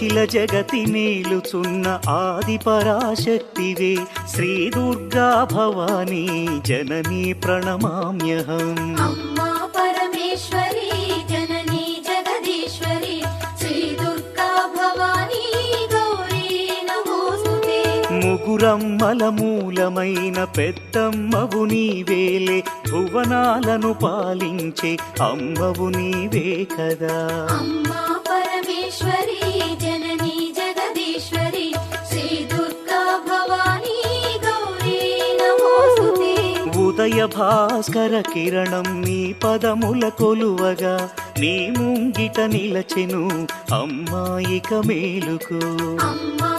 అఖిల జగతి మేలుచున్న ఆది పరాశక్తివే శ్రీ దుర్గా భవానీ జననీ ప్రణమామ్యహం. అమ్మా పరమేశ్వరి జననీ జగదీశ్వరి శ్రీ దుర్గా భవానీ గౌరీ నమోస్తుతే. ముగురమ్మల మూలమైన పెద్దమ్మవు నీవేలే భువనాలను పాలించే అమ్మవు నీవే కదా. అమ్మా పరమేశ్వరి జననీ జగదీశ్వరి శ్రీ దుర్గా భవానీ గౌరీ నమోస్తుతే. ఉదయ భాస్కర కిరణం నీ పదముల కొలువగా నీ ముంగిట నిలచెను అమ్మాయిక మేలుకు. అమ్మా